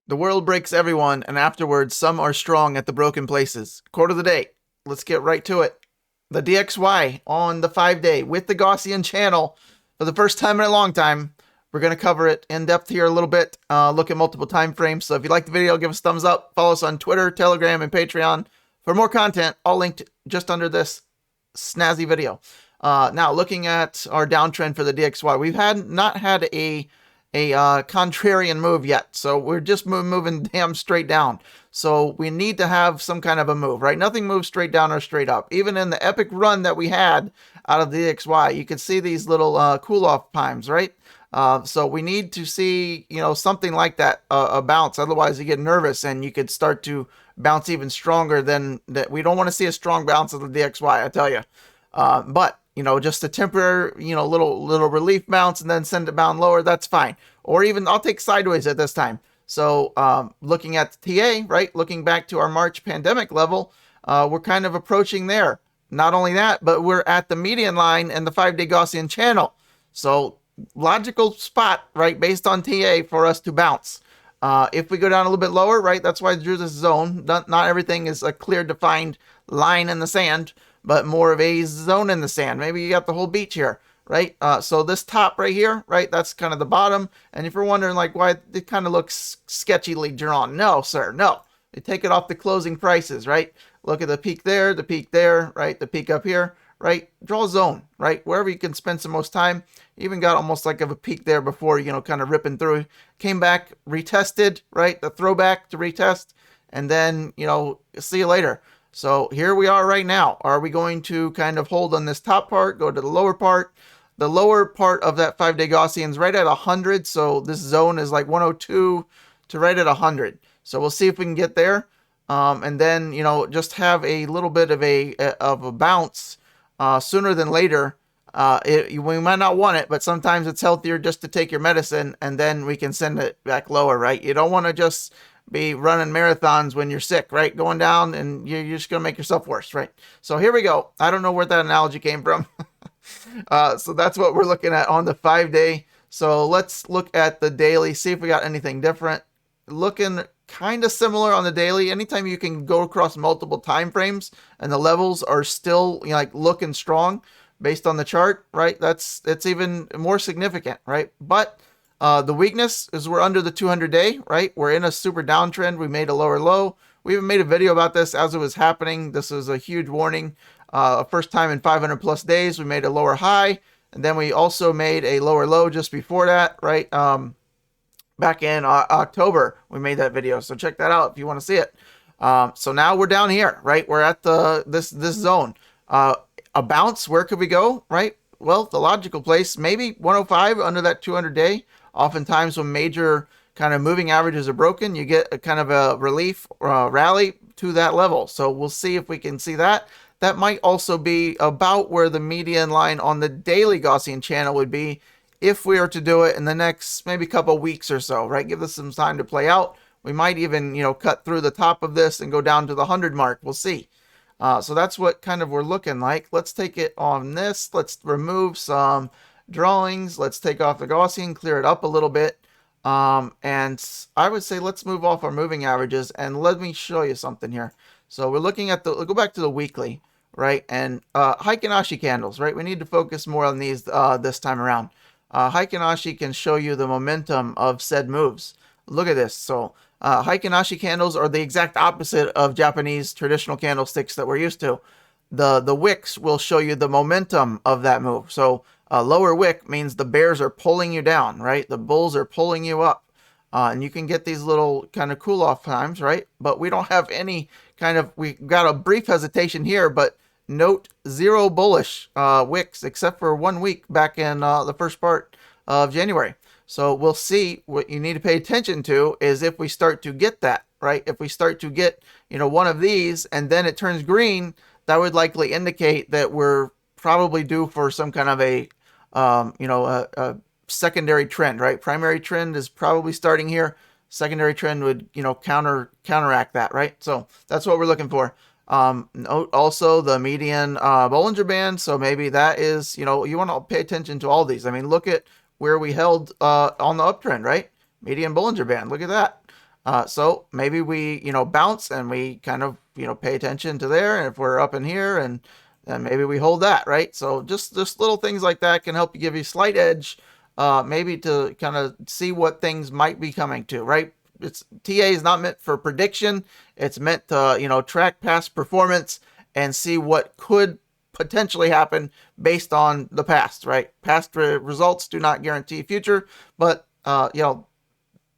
The world breaks everyone, and afterwards some are strong at the broken places. Quote of the day. Let's get right to it. The DXY on the 5-day with the Gaussian channel for the first time in a long time. We're going to cover it in depth here a little bit, look at multiple time frames. So if you like the video, give us a thumbs up. Follow us on Twitter, Telegram, and Patreon for more content, all linked just under this snazzy video. Now, looking at our downtrend for the DXY, we've not had a contrarian move yet, so we're just moving damn straight down. So we need to have some kind of a move, right? Nothing moves straight down or straight up. Even in the epic run that we had out of the DXY, you could see these little cool-off times, right? So we need to see, something like that, a bounce. Otherwise, you get nervous and you could start to bounce even stronger than that. We don't want to see a strong bounce of the DXY, I tell you. But just a temporary, little relief bounce and then send it down lower. That's fine. Or even I'll take sideways at this time. So looking at the TA, right? Looking back to our March pandemic level, we're kind of approaching there. Not only that, but we're at the median line and the 5-day Gaussian channel. So logical spot, right? Based on TA for us to bounce. If we go down a little bit lower, right? That's why I drew this zone. Not everything is a clear defined line in the sand, but more of a zone in the sand. Maybe you got the whole beach here, right? So this top right here, right? That's kind of the bottom. And if you're wondering like why it kind of looks sketchily drawn, no, sir, no. They take it off the closing prices, right? Look at the peak there, right? The peak up here, right? Draw a zone, right? Wherever you can spend some most time. Even got almost like of a peak there before, kind of ripping through. Came back, retested, right? The throwback to retest. And then, see you later. So here we are right now. Are we going to kind of hold on this top part, go to the lower part? The lower part of that 5-day Gaussian is right at 100. So this zone is like 102 to right at 100. So we'll see if we can get there. And then, just have a little bit of a bounce sooner than later. We might not want it, but sometimes it's healthier just to take your medicine and then we can send it back lower, right? You don't want to just be running marathons when you're sick, right? Going down and you're just going to make yourself worse, right? So here we go. I don't know where that analogy came from. So that's what we're looking at on the 5-day. So let's look at the daily, see if we got anything different. Looking kind of similar on the daily. Anytime you can go across multiple time frames and the levels are still looking strong based on the chart, right? It's even more significant, right? But the weakness is we're under the 200-day, right? We're in a super downtrend. We made a lower low. We even made a video about this as it was happening. This was a huge warning. First time in 500 plus days, we made a lower high. And then we also made a lower low just before that, right? Back in October, we made that video. So check that out if you want to see it. So now we're down here, right? We're at this zone. A bounce, where could we go, right? Well, the logical place, maybe 105 under that 200-day. Oftentimes when major kind of moving averages are broken, you get a kind of a relief rally to that level. So we'll see if we can see that. That might also be about where the median line on the daily Gaussian channel would be if we were to do it in the next maybe couple weeks or so, right? Give this some time to play out. We might even, cut through the top of this and go down to the 100 mark. We'll see. So that's what kind of we're looking like. Let's take it on this. Let's remove some drawings. Let's take off the Gaussian, clear it up a little bit. And I would say let's move off our moving averages and let me show you something here. So we're looking at go back to the weekly, right? And Heikin Ashi candles, right? We need to focus more on these this time around. Heikin Ashi can show you the momentum of said moves. Look at this. So Heikin Ashi candles are the exact opposite of Japanese traditional candlesticks that we're used to. The wicks will show you the momentum of that move. So a lower wick means the bears are pulling you down, right? The bulls are pulling you up. And you can get these little kind of cool off times, right? But we don't have any we got a brief hesitation here, but note 0 bullish wicks except for 1 week back in the first part of January. So we'll see. What you need to pay attention to is if we start to get that, right? If we start to get, one of these and then it turns green, that would likely indicate that we're probably due for some kind of a secondary trend, right? Primary trend is probably starting here. Secondary trend would, counteract that, right? So that's what we're looking for. Note also the median Bollinger Band. So maybe that is, you want to pay attention to all these. I mean, look at where we held on the uptrend, right? Median Bollinger Band. Look at that. So maybe we, bounce and we kind of, pay attention to there. And if we're up in here, and then maybe we hold that, right? So just little things like that can help you give you a slight edge, maybe to kind of see what things might be coming to, right? TA is not meant for prediction. It's meant to, track past performance and see what could potentially happen based on the past, right? Past results do not guarantee future, but, TA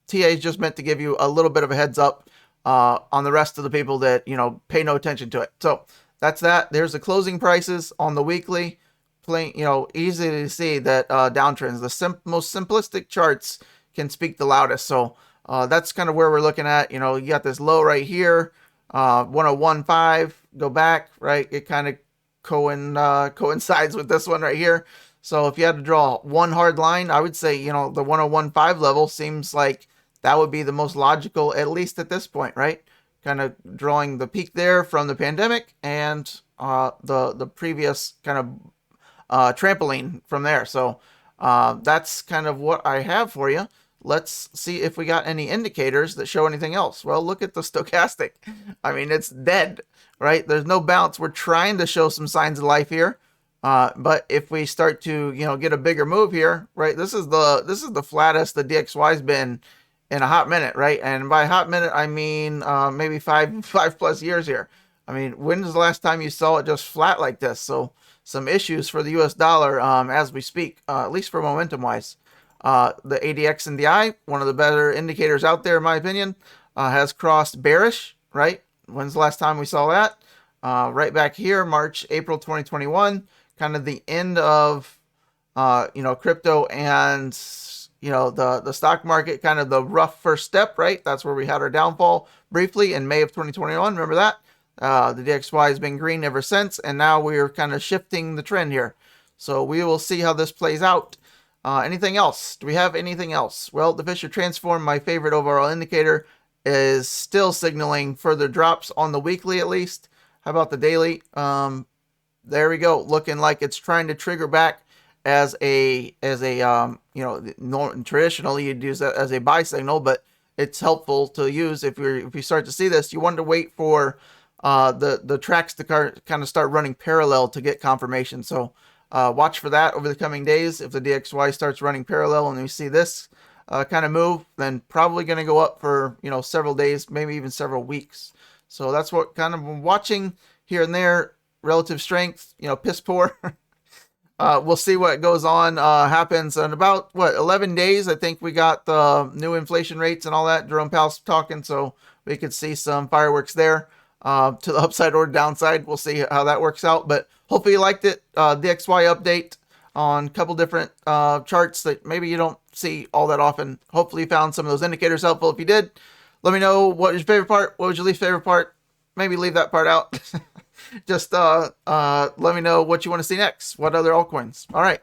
is just meant to give you a little bit of a heads up on the rest of the people that, pay no attention to it. So that's that. There's the closing prices on the weekly. Plain, easy to see that downtrends. The most simplistic charts can speak the loudest. So that's kind of where we're looking at. You got this low right here, 101.5. Go back, right? It kind of coincides with this one right here. So if you had to draw one hard line, I would say, the 101.5 level seems like that would be the most logical, at least at this point, right? Kind of drawing the peak there from the pandemic and the previous kind of trampoline from there. So that's kind of what I have for you. Let's see if we got any indicators that show anything else. Well, look at the stochastic. I mean, it's dead, right? There's no bounce. We're trying to show some signs of life here. But if we start to, get a bigger move here, right? This is the flattest the DXY's been in a hot minute, right? And by hot minute, I mean maybe five plus years here. I mean, when was the last time you saw it just flat like this? So some issues for the US dollar as we speak, at least for momentum wise. The ADX and DI, one of the better indicators out there, in my opinion, has crossed bearish, right? When's the last time we saw that? Right back here, April 2021, kind of the end of, crypto and, the stock market, kind of the rough first step, right? That's where we had our downfall briefly in May of 2021. Remember that? The DXY has been green ever since, and now we're kind of shifting the trend here. So we will see how this plays out. Anything else? Do we have anything else? Well, the Fisher Transform, my favorite overall indicator, is still signaling further drops on the weekly at least. How about the daily? There we go. Looking like it's trying to trigger back as a traditionally you'd use that as a buy signal, but it's helpful to use if you start to see this. You want to wait for the tracks to kind of start running parallel to get confirmation. So watch for that over the coming days. If the DXY starts running parallel and we see this kind of move, then probably going to go up for several days, maybe even several weeks. So that's what kind of I'm watching here and there. Relative strength, piss poor. We'll see what goes on, happens in about 11 days. I think we got the new inflation rates and all that. Jerome Powell's talking, so we could see some fireworks there to the upside or downside. We'll see how that works out, but hopefully you liked it. DXY update on a couple different charts that maybe you don't see all that often. Hopefully you found some of those indicators helpful. If you did, let me know what was your favorite part, what was your least favorite part. Maybe leave that part out. Just let me know what you want to see next. What other altcoins? All right.